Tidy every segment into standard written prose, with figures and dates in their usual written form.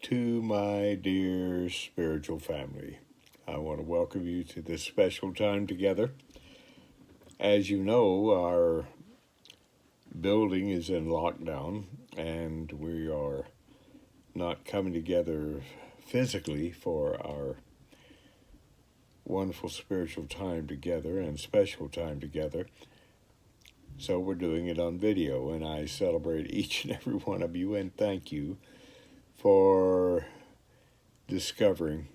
to my dear spiritual family. I want to welcome you to this special time together. As you know, our building is in lockdown and we are not coming together physically for our wonderful spiritual time together and special time together. So we're doing it on video, and I celebrate each and every one of you and thank you for discovering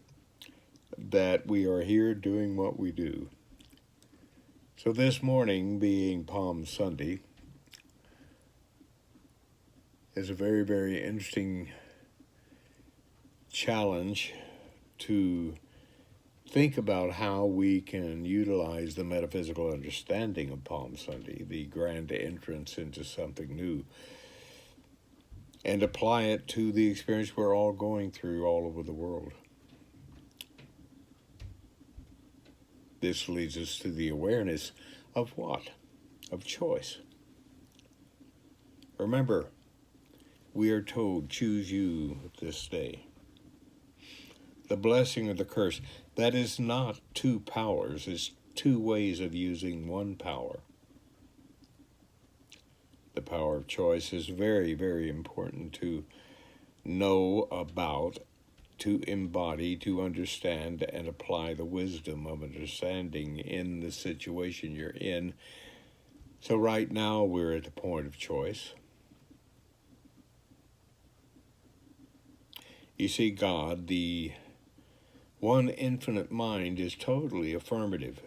that we are here doing what we do. So this morning, being Palm Sunday, is a very, very interesting challenge to think about how we can utilize the metaphysical understanding of Palm Sunday, the grand entrance into something new, and apply it to the experience we're all going through all over the world. This leads us to the awareness of what? Of choice. Remember, we are told, choose you this day. The blessing or the curse, that is not two powers, it's two ways of using one power. The power of choice is very, very important to know about, to embody, to understand, and apply the wisdom of understanding in the situation you're in. So right now we're at the point of choice. You see, God, the one infinite mind, is totally affirmative.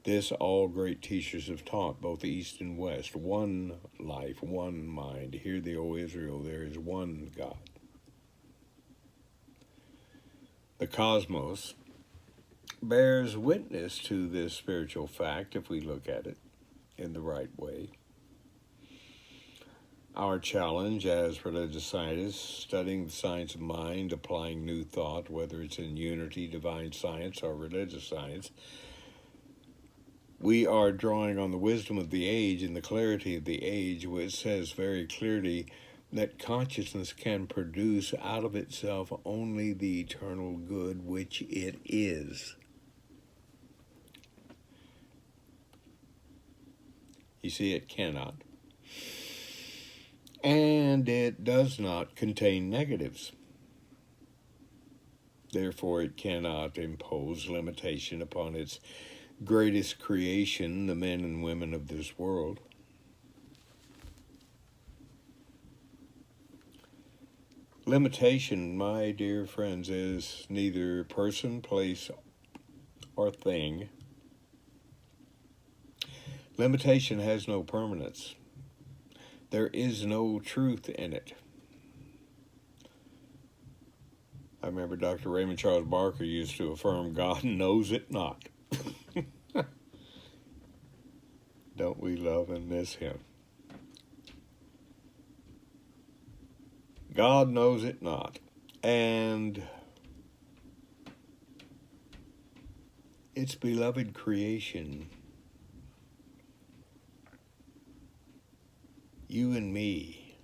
This all great teachers have taught, both East and West. One life, one mind. Hear thee, O Israel, there is one God. The cosmos bears witness to this spiritual fact if we look at it in the right way. Our challenge as religious scientists, studying the science of mind, applying new thought, whether it's in unity, divine science, or religious science, we are drawing on the wisdom of the age and the clarity of the age, which says very clearly that consciousness can produce out of itself only the eternal good which it is. You see, it cannot. And it does not contain negatives. Therefore, it cannot impose limitation upon its greatest creation, the men and women of this world. Limitation, my dear friends, is neither person, place, or thing. Limitation has no permanence. There is no truth in it. I remember Dr. Raymond Charles Barker used to affirm, God knows it not. Don't we love and miss him? God knows it not. And its beloved creation, you and me,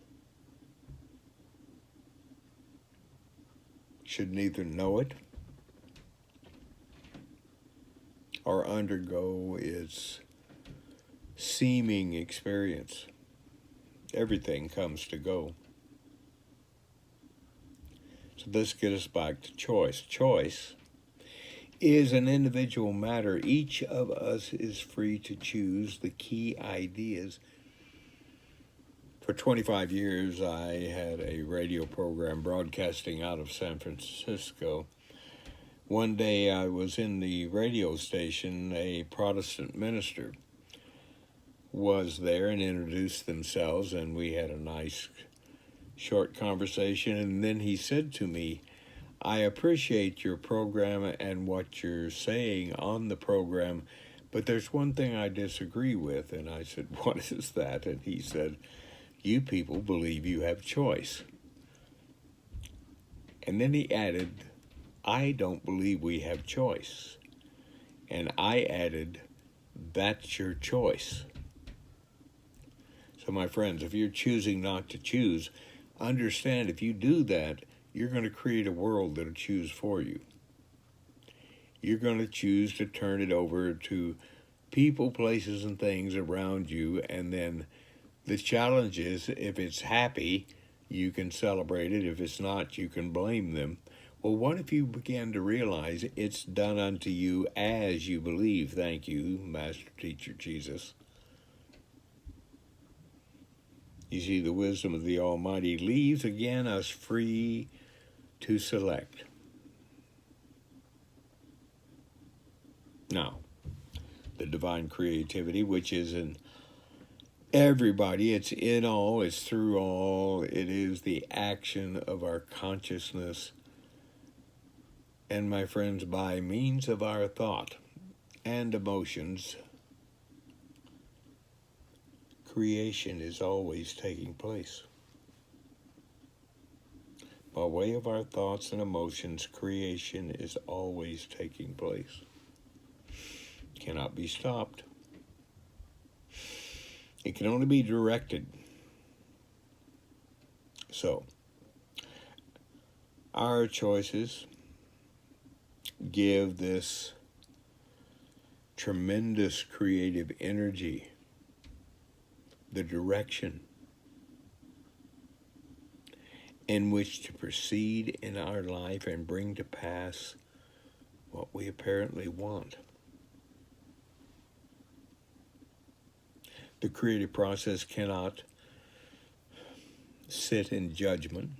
should neither know it or undergo its seeming experience. Everything comes to go. So this gets us back to choice. Choice is an individual matter. Each of us is free to choose the key ideas. For 25 years, I had a radio program broadcasting out of San Francisco. One day I was in the radio station. A Protestant minister was there and introduced themselves, and we had a nice short conversation. And then he said to me, I appreciate your program and what you're saying on the program, but there's one thing I disagree with. And I said, what is that? And he said, you people believe you have choice. And then he added, I don't believe we have choice. And I added, that's your choice. So my friends, if you're choosing not to choose, understand if you do that, you're going to create a world that'll choose for you. You're going to choose to turn it over to people, places, and things around you. And then the challenge is, if it's happy, you can celebrate it. If it's not, you can blame them. Well, what if you begin to realize it's done unto you as you believe? Thank you, Master Teacher Jesus. You see, the wisdom of the Almighty leaves again us free to select. Now, the divine creativity, which is in everybody, it's in all, it's through all, it is the action of our consciousness. And my friends, by means of our thought and emotions, creation is always taking place. By way of our thoughts and emotions, creation is always taking place. Cannot be stopped. It can only be directed. So, our choices give this tremendous creative energy the direction in which to proceed in our life and bring to pass what we apparently want. The creative process cannot sit in judgment.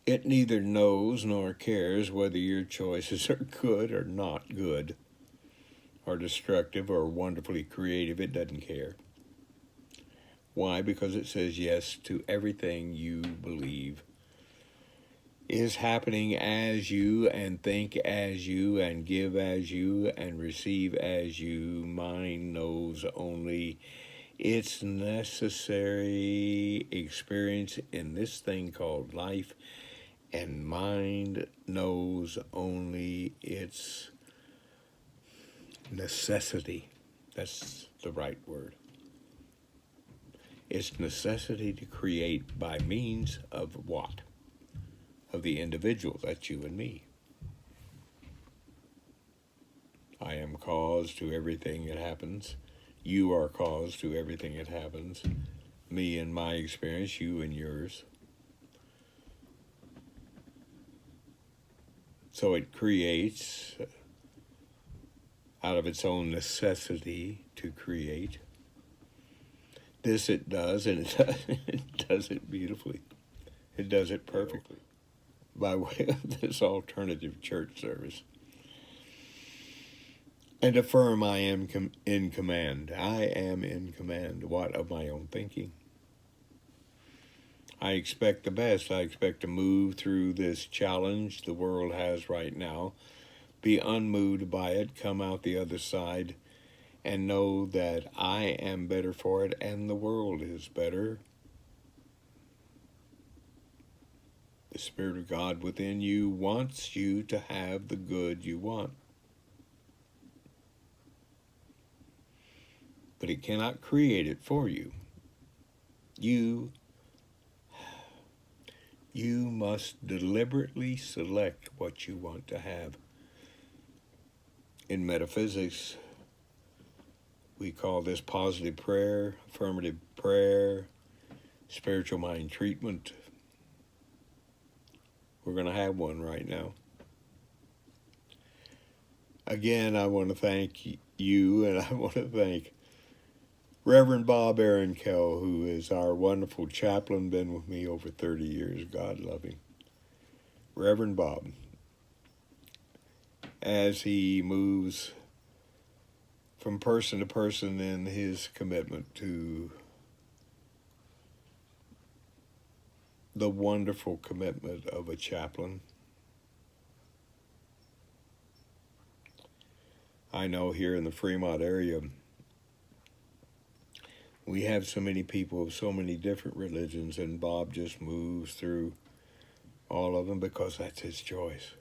It neither knows nor cares whether your choices are good or not good, or destructive or wonderfully creative. It doesn't care. Why? Because it says yes to everything you believe is happening as you, and think as you, and give as you, and receive as you. Mind knows only its necessary experience in this thing called life, and mind knows only its necessity. That's the right word. Its necessity to create by means of what? Of the individual. That's you and me. I am cause to everything that happens. You are cause to everything that happens. Me and my experience, you and yours. So it creates out of its own necessity to create. This it does, and it does it beautifully. It does it perfectly by way of this alternative church service. And affirm I am in command. I am in command. What? Of my own thinking. I expect the best. I expect to move through this challenge the world has right now, be unmoved by it, come out the other side, and know that I am better for it and the world is better. The Spirit of God within you wants you to have the good you want. But it cannot create it for you. You must deliberately select what you want to have. In metaphysics, we call this positive prayer, affirmative prayer, spiritual mind treatment. We're going to have one right now. Again, I want to thank you, and I want to thank Reverend Bob Aaron-Kell, who is our wonderful chaplain, been with me over 30 years. God love him. Reverend Bob, as he moves from person to person in his commitment to the wonderful commitment of a chaplain. I know here in the Fremont area, we have so many people of so many different religions, and Bob just moves through all of them because that's his choice.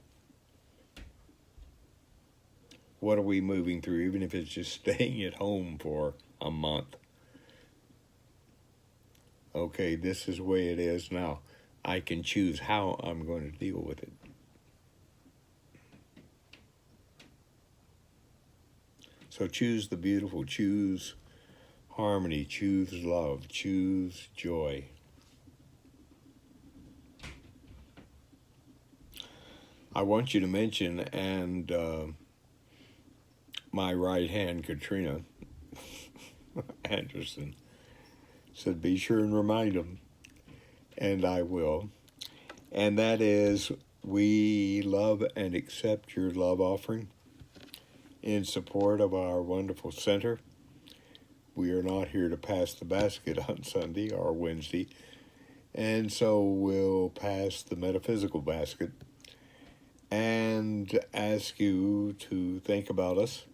What are we moving through, even if it's just staying at home for a month? Okay, this is the way it is now. I can choose how I'm going to deal with it. So choose the beautiful, choose harmony, choose love, choose joy. I want you to mention, and my right hand, Katrina Anderson, said be sure and remind them, and I will. And that is, we love and accept your love offering in support of our wonderful center. We are not here to pass the basket on Sunday or Wednesday, and so we'll pass the metaphysical basket and ask you to think about us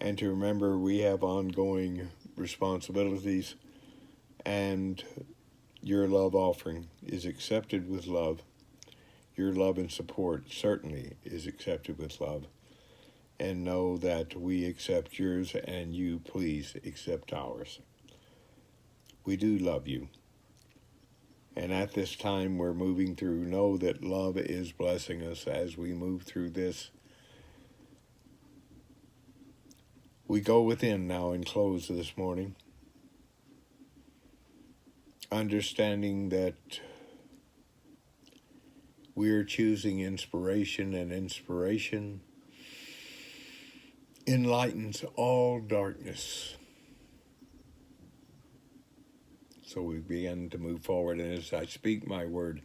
and to remember we have ongoing responsibilities, and your love offering is accepted with love. Your love and support certainly is accepted with love. And know that we accept yours, and you please accept ours. We do love you. And at this time we're moving through, know that love is blessing us as we move through this. We go within now and close this morning, understanding that we are choosing inspiration, and inspiration enlightens all darkness. So we begin to move forward, and as I speak my word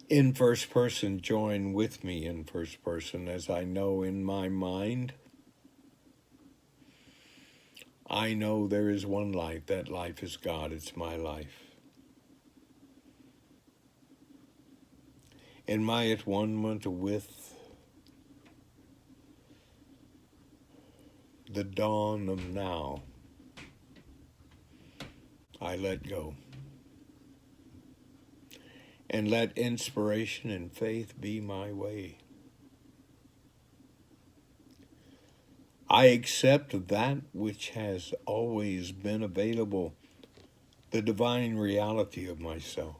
in first person, join with me in first person, as I know in my mind, I know there is one life. That life is God. It's my life. In my at-one-ment with the dawn of now, I let go. And let inspiration and faith be my way. I accept that which has always been available, the divine reality of myself.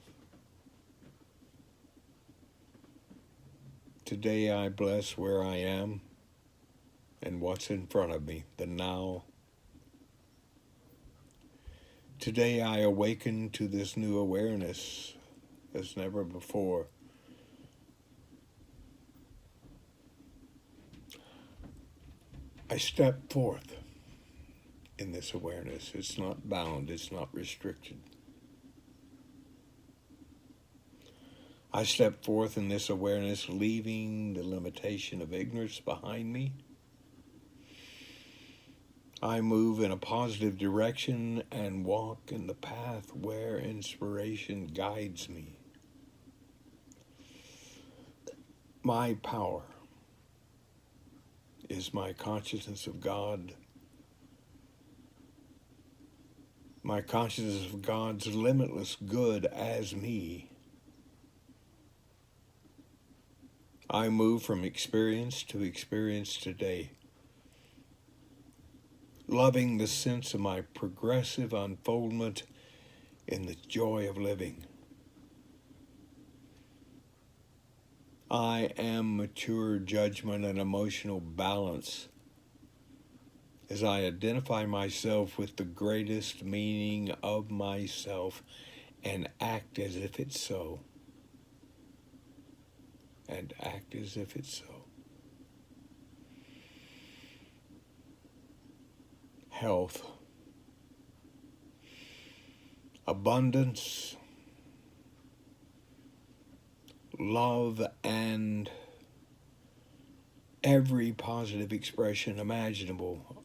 Today I bless where I am and what's in front of me, the now. Today I awaken to this new awareness as never before. I step forth in this awareness. It's not bound, it's not restricted. I step forth in this awareness, leaving the limitation of ignorance behind me. I move in a positive direction and walk in the path where inspiration guides me. My power is my consciousness of God. My consciousness of God's limitless good as me. I move from experience to experience today, loving the sense of my progressive unfoldment in the joy of living. I am mature judgment and emotional balance as I identify myself with the greatest meaning of myself and act as if it's so. And act as if it's so. Health, abundance, love, and every positive expression imaginable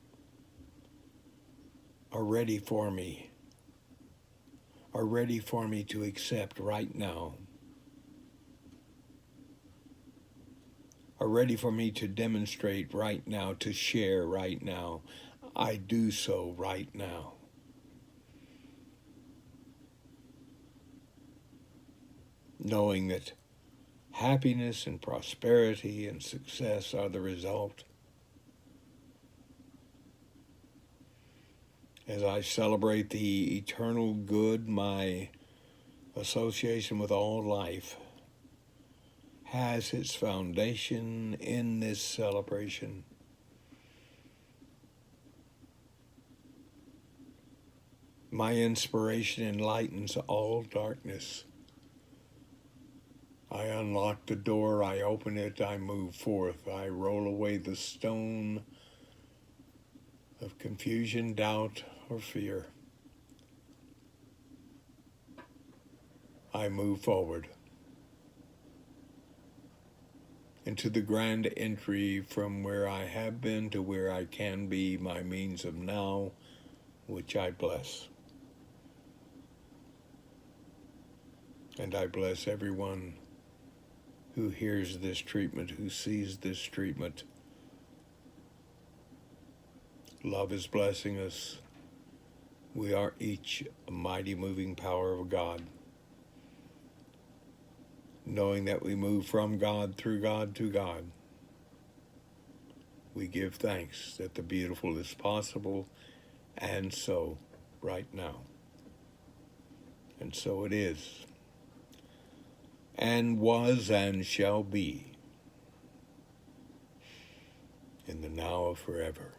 are ready for me, to accept right now, are ready for me to demonstrate right now, to share right now. I do so right now. Knowing that happiness and prosperity and success are the result. As I celebrate the eternal good, my association with all life has its foundation in this celebration. My inspiration enlightens all darkness. I unlock the door, I open it, I move forth, I roll away the stone of confusion, doubt, or fear. I move forward into the grand entry from where I have been to where I can be, my means of now, which I bless. And I bless everyone who hears this treatment, who sees this treatment. Love is blessing us. We are each a mighty moving power of God. Knowing that we move from God, through God, to God, we give thanks that the beautiful is possible, and so, right now. And so it is, and was, and shall be, in the now of forever.